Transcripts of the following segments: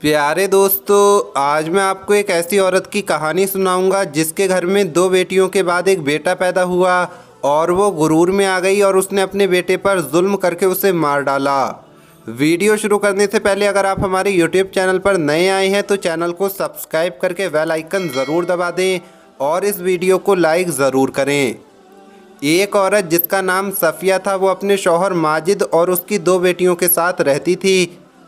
प्यारे दोस्तों, आज मैं आपको एक ऐसी औरत की कहानी सुनाऊंगा जिसके घर में दो बेटियों के बाद एक बेटा पैदा हुआ और वो गुरूर में आ गई और उसने अपने बेटे पर जुल्म करके उसे मार डाला। वीडियो शुरू करने से पहले अगर आप हमारे यूट्यूब चैनल पर नए आए हैं तो चैनल को सब्सक्राइब करके बेल आइकन ज़रूर दबा दें और इस वीडियो को लाइक ज़रूर करें। एक औरत जिसका नाम सफ़िया था वो अपने शौहर माजिद और उसकी दो बेटियों के साथ रहती थी।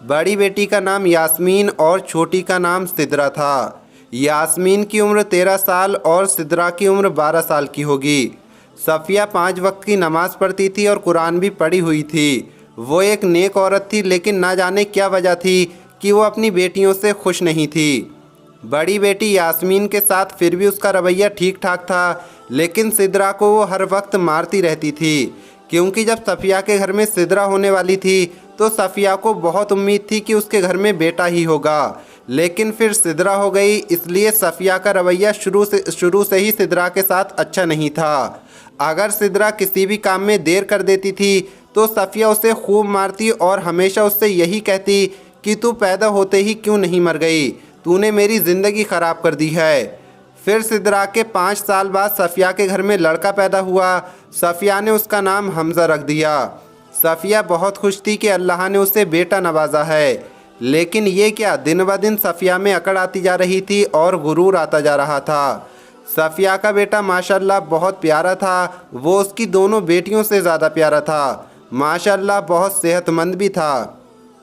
बड़ी बेटी का नाम यास्मीन और छोटी का नाम सिद्रा था। यास्मीन की उम्र 13 साल और सिद्रा की उम्र 12 साल की होगी। सफ़िया 5 वक्त की नमाज़ पढ़ती थी और कुरान भी पढ़ी हुई थी। वो एक नेक औरत थी, लेकिन ना जाने क्या वजह थी कि वो अपनी बेटियों से खुश नहीं थी। बड़ी बेटी यास्मीन के साथ फिर भी उसका रवैया ठीक ठाक था, लेकिन सिद्रा को वो हर वक्त मारती रहती थी, क्योंकि जब सफ़िया के घर में सिद्रा होने वाली थी तो सफ़िया को बहुत उम्मीद थी कि उसके घर में बेटा ही होगा। लेकिन फिर सिद्रा हो गई, इसलिए सफ़िया का रवैया शुरू से ही सिद्रा के साथ अच्छा नहीं था। अगर सिद्रा किसी भी काम में देर कर देती थी तो सफ़िया उसे खूब मारती और हमेशा उससे यही कहती कि तू पैदा होते ही क्यों नहीं मर गई, तूने मेरी ज़िंदगी ख़राब कर दी है। फिर सिद्रा के 5 साल बाद सफ़िया के घर में लड़का पैदा हुआ। सफ़िया ने उसका नाम हमज़ा रख दिया। सफ़िया बहुत खुश थी कि अल्लाह ने उसे बेटा नवाजा है, लेकिन ये क्या, दिन ब दिन सफ़िया में अकड़ आती जा रही थी और गुरूर आता जा रहा था। सफ़िया का बेटा माशाल्लाह बहुत प्यारा था, वो उसकी दोनों बेटियों से ज़्यादा प्यारा था। माशाल्लाह बहुत सेहतमंद भी था।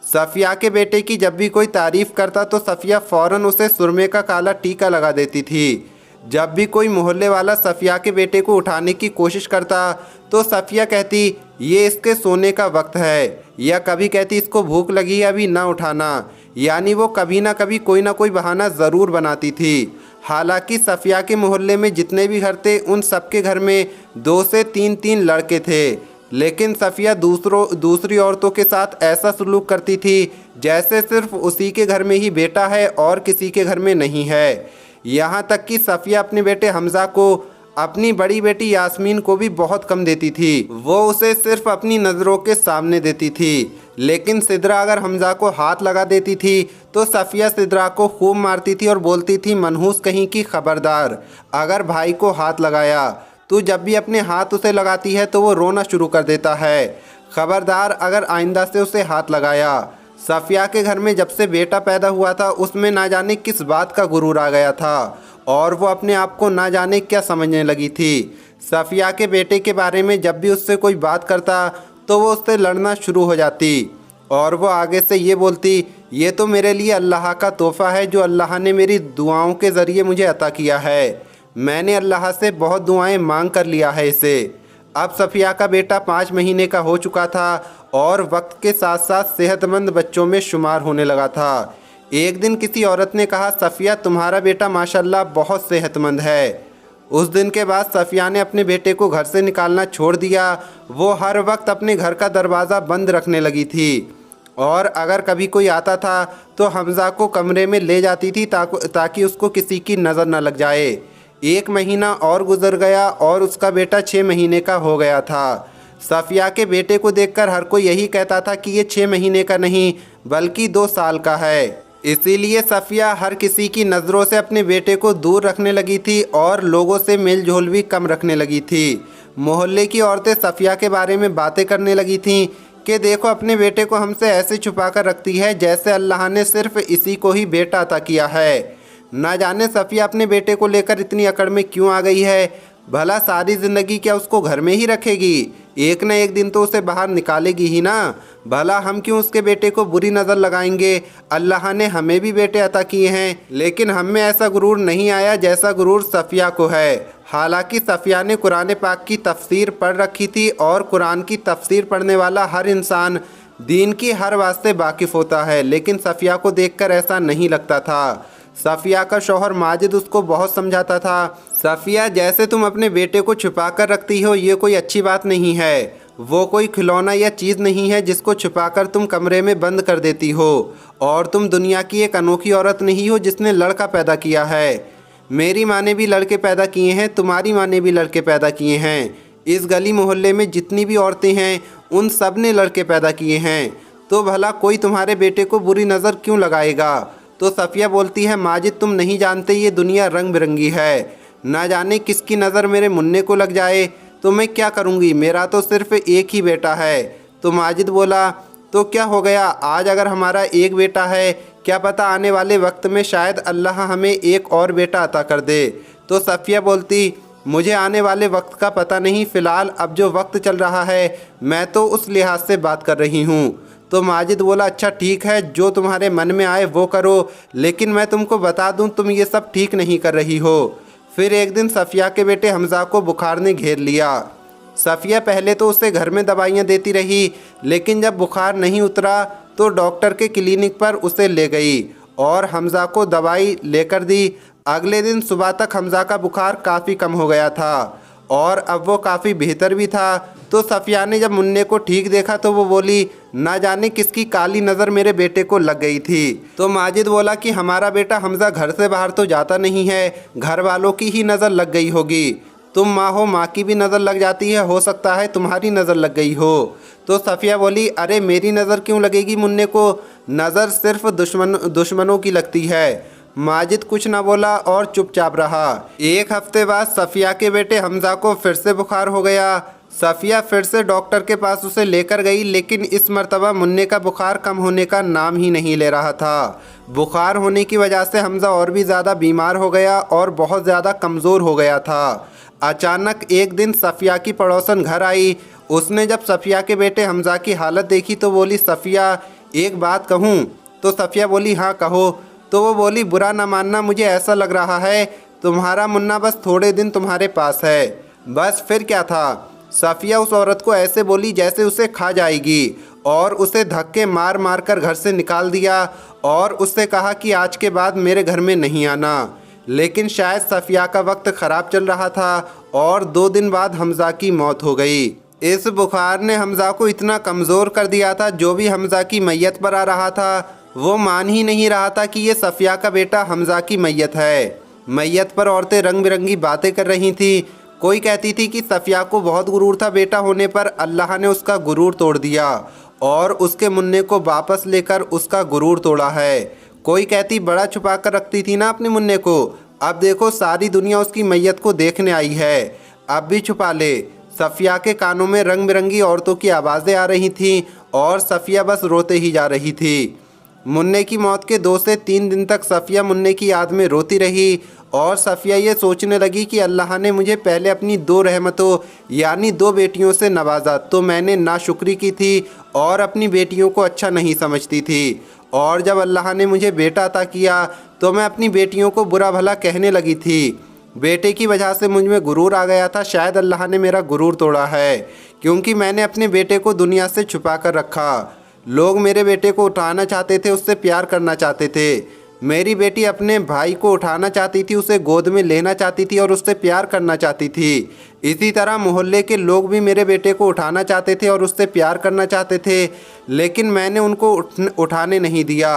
सफ़िया के बेटे की जब भी कोई तारीफ़ करता तो सफ़िया फ़ौरन उसे सुरमे का काला टीका लगा देती थी। जब भी कोई मोहल्ले वाला सफ़िया के बेटे को उठाने की कोशिश करता तो सफ़िया कहती ये इसके सोने का वक्त है, या कभी कहती इसको भूख लगी है अभी ना उठाना। यानी वो कभी ना कभी कोई ना कोई बहाना ज़रूर बनाती थी। हालांकि सफ़िया के मोहल्ले में जितने भी घर थे उन सबके घर में 2 से 3 लड़के थे, लेकिन सफ़िया दूसरी औरतों के साथ ऐसा सलूक करती थी जैसे सिर्फ उसी के घर में ही बेटा है और किसी के घर में नहीं है। यहाँ तक कि सफ़िया अपने बेटे हमज़ा को अपनी बड़ी बेटी यास्मीन को भी बहुत कम देती थी। वो उसे सिर्फ अपनी नज़रों के सामने देती थी। लेकिन सिद्रा अगर हमज़ा को हाथ लगा देती थी तो सफ़िया सिद्रा को खूब मारती थी और बोलती थी मनहूस कहीं की, खबरदार अगर भाई को हाथ लगाया, तू जब भी अपने हाथ उसे लगाती है तो वो रोना शुरू कर देता है, खबरदार अगर आइंदा से उसे हाथ लगाया। सफ़िया के घर में जब से बेटा पैदा हुआ था उसमें ना जाने किस बात का गुरूर आ गया था और वो अपने आप को ना जाने क्या समझने लगी थी। सफ़िया के बेटे के बारे में जब भी उससे कोई बात करता तो वो उससे लड़ना शुरू हो जाती और वो आगे से ये बोलती ये तो मेरे लिए अल्लाह का तोहफ़ा है जो अल्लाह ने मेरी दुआओं के ज़रिए मुझे अता किया है। मैंने अल्लाह से बहुत दुआएं मांग कर लिया है इसे। अब सफ़िया का बेटा 5 महीने का हो चुका था और वक्त के साथ साथ सेहतमंद बच्चों में शुमार होने लगा था। एक दिन किसी औरत ने कहा सफ़िया तुम्हारा बेटा माशाल्लाह बहुत सेहतमंद है। उस दिन के बाद सफ़िया ने अपने बेटे को घर से निकालना छोड़ दिया। वो हर वक्त अपने घर का दरवाज़ा बंद रखने लगी थी और अगर कभी कोई आता था तो हमज़ा को कमरे में ले जाती थी ताकि उसको किसी की नज़र न लग जाए। 1 महीना और गुजर गया और उसका बेटा 6 महीने का हो गया था। सफ़िया के बेटे को देखकर हर कोई यही कहता था कि ये 6 महीने का नहीं बल्कि 2 साल का है। इसीलिए सफ़िया हर किसी की नज़रों से अपने बेटे को दूर रखने लगी थी और लोगों से मेल जोल भी कम रखने लगी थी। मोहल्ले की औरतें सफ़िया के बारे में बातें करने लगी थीं कि देखो अपने बेटे को हमसे ऐसे छुपा कर रखती है जैसे अल्लाह ने सिर्फ इसी को ही बेटा अता किया है। ना जाने सफ़िया अपने बेटे को लेकर इतनी अकड़ में क्यों आ गई है। भला सारी ज़िंदगी क्या उसको घर में ही रखेगी? एक न एक दिन तो उसे बाहर निकालेगी ही ना। भला हम क्यों उसके बेटे को बुरी नज़र लगाएंगे? अल्लाह ने हमें भी बेटे अता किए हैं, लेकिन हम में ऐसा गुरूर नहीं आया जैसा गुरूर सफ़िया को है। हालांकि सफ़िया ने कुरान पाक की तफसीर पढ़ रखी थी और कुरान की तफसीर पढ़ने वाला हर इंसान दीन की हर बात से वाकिफ़ होता है, लेकिन सफ़िया को देखकर ऐसा नहीं लगता था। सफ़िया का शौहर माजिद उसको बहुत समझाता था, सफ़िया जैसे तुम अपने बेटे को छुपा कर रखती हो ये कोई अच्छी बात नहीं है। वो कोई खिलौना या चीज़ नहीं है जिसको छुपाकर तुम कमरे में बंद कर देती हो, और तुम दुनिया की एक अनोखी औरत नहीं हो जिसने लड़का पैदा किया है। मेरी माँ ने भी लड़के पैदा किए हैं, तुम्हारी माँ ने भी लड़के पैदा किए हैं। इस गली मोहल्ले में जितनी भी औरतें हैं उन सब ने लड़के पैदा किए हैं, तो भला कोई तुम्हारे बेटे को बुरी नज़र क्यों लगाएगा? तो सफ़िया बोलती है, माजिद तुम नहीं जानते ये दुनिया रंग बिरंगी है, ना जाने किसकी नज़र मेरे मुन्ने को लग जाए तो मैं क्या करूँगी, मेरा तो सिर्फ एक ही बेटा है। तो माजिद बोला, तो क्या हो गया, आज अगर हमारा एक बेटा है, क्या पता आने वाले वक्त में शायद अल्लाह हमें एक और बेटा अता कर दे। तो सफ़िया बोलती, मुझे आने वाले वक्त का पता नहीं, फ़िलहाल अब जो वक्त चल रहा है मैं तो उस लिहाज से बात कर रही हूँ। तो माजिद बोला, अच्छा ठीक है, जो तुम्हारे मन में आए वो करो, लेकिन मैं तुमको बता दूँ तुम ये सब ठीक नहीं कर रही हो। फिर एक दिन सफ़िया के बेटे हमज़ा को बुखार ने घेर लिया। सफ़िया पहले तो उसे घर में दवाइयाँ देती रही, लेकिन जब बुखार नहीं उतरा तो डॉक्टर के क्लिनिक पर उसे ले गई और हमज़ा को दवाई लेकर दी। अगले दिन सुबह तक हमज़ा का बुखार काफ़ी कम हो गया था और अब वो काफ़ी बेहतर भी था। तो सफ़िया ने जब मुन्ने को ठीक देखा तो वो बोली, ना जाने किसकी काली नज़र मेरे बेटे को लग गई थी। तो माजिद बोला कि हमारा बेटा हमज़ा घर से बाहर तो जाता नहीं है, घर वालों की ही नज़र लग गई होगी। तुम माँ हो, माँ की भी नज़र लग जाती है, हो सकता है तुम्हारी नज़र लग गई हो। तो सफ़िया बोली, अरे मेरी नज़र क्यों लगेगी मुन्ने को, नज़र सिर्फ दुश्मनों की लगती है। माजिद कुछ ना बोला और चुपचाप रहा। एक हफ्ते बाद सफ़िया के बेटे हमज़ा को फिर से बुखार हो गया। सफ़िया फिर से डॉक्टर के पास उसे लेकर गई, लेकिन इस मर्तबा मुन्ने का बुखार कम होने का नाम ही नहीं ले रहा था। बुखार होने की वजह से हमज़ा और भी ज़्यादा बीमार हो गया और बहुत ज़्यादा कमज़ोर हो गया था। अचानक एक दिन सफ़िया की पड़ोसन घर आई। उसने जब सफ़िया के बेटे हमज़ा की हालत देखी तो बोली, सफ़िया एक बात कहूँ? तो सफ़िया बोली, हाँ कहो। तो वो बोली, बुरा ना मानना, मुझे ऐसा लग रहा है तुम्हारा मुन्ना बस थोड़े दिन तुम्हारे पास है। बस फिर क्या था? सफ़िया उस औरत को ऐसे बोली जैसे उसे खा जाएगी और उसे धक्के मार मार कर घर से निकाल दिया और उससे कहा कि आज के बाद मेरे घर में नहीं आना। लेकिन शायद सफ़िया का वक्त ख़राब चल रहा था और 2 दिन बाद हमज़ा की मौत हो गई। इस बुखार ने हमज़ा को इतना कमज़ोर कर दिया था, जो भी हमज़ा की मैयत पर आ रहा था वो मान ही नहीं रहा था कि ये सफ़िया का बेटा हमज़ा की मैयत है। मैयत पर औरतें रंग बिरंगी बातें कर रही थीं। कोई कहती थी कि सफ़िया को बहुत गुरूर था बेटा होने पर, अल्लाह ने उसका गुरूर तोड़ दिया और उसके मुन्ने को वापस लेकर उसका गुरूर तोड़ा है। कोई कहती बड़ा छुपा कर रखती थी ना अपने मुन्ने को, अब देखो सारी दुनिया उसकी मैयत को देखने आई है, अब भी छुपा ले। सफ़िया के कानों में रंग बिरंगी औरतों की आवाज़ें आ रही थीं और सफ़िया बस रोते ही जा रही थी। मुन्ने की मौत के 2 से 3 दिन तक सफ़िया मुन्ने की याद में रोती रही और सफ़िया ये सोचने लगी कि अल्लाह ने मुझे पहले अपनी 2 रहमतों यानी 2 बेटियों से नवाजा तो मैंने नाशुक्री की थी और अपनी बेटियों को अच्छा नहीं समझती थी, और जब अल्लाह ने मुझे बेटा अता किया तो मैं अपनी बेटियों को बुरा भला कहने लगी थी। बेटे की वजह से मुझ में गुरूर आ गया था, शायद अल्लाह ने मेरा गुरूर तोड़ा है क्योंकि मैंने अपने बेटे को दुनिया से छुपा कर रखा। लोग मेरे बेटे को उठाना चाहते थे, उससे प्यार करना चाहते थे। मेरी बेटी अपने भाई को उठाना चाहती थी, उसे गोद में लेना चाहती थी और उससे प्यार करना चाहती थी। इसी तरह मोहल्ले के लोग भी मेरे बेटे को उठाना चाहते थे और उससे प्यार करना चाहते थे, लेकिन मैंने उनको उठाने नहीं दिया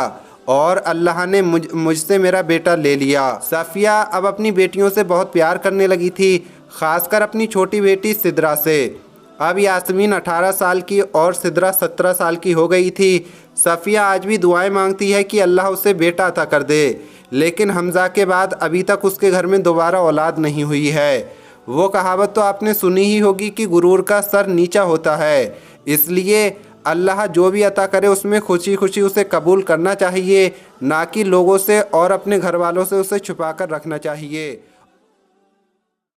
और अल्लाह ने मुझसे मेरा बेटा ले लिया। सफ़िया अब अपनी बेटियों से बहुत प्यार करने लगी थी, ख़ासकर अपनी छोटी बेटी सिद्रा से। अब यास्मीन 18 साल की और सिद्रा 17 साल की हो गई थी। सफ़िया आज भी दुआएं मांगती है कि अल्लाह उसे बेटा अता कर दे, लेकिन हमज़ा के बाद अभी तक उसके घर में दोबारा औलाद नहीं हुई है। वो कहावत तो आपने सुनी ही होगी कि गुरूर का सर नीचा होता है, इसलिए अल्लाह जो भी अता करे उसमें खुशी खुशी उसे कबूल करना चाहिए, ना कि लोगों से और अपने घर वालों से उसे छुपा कर रखना चाहिए।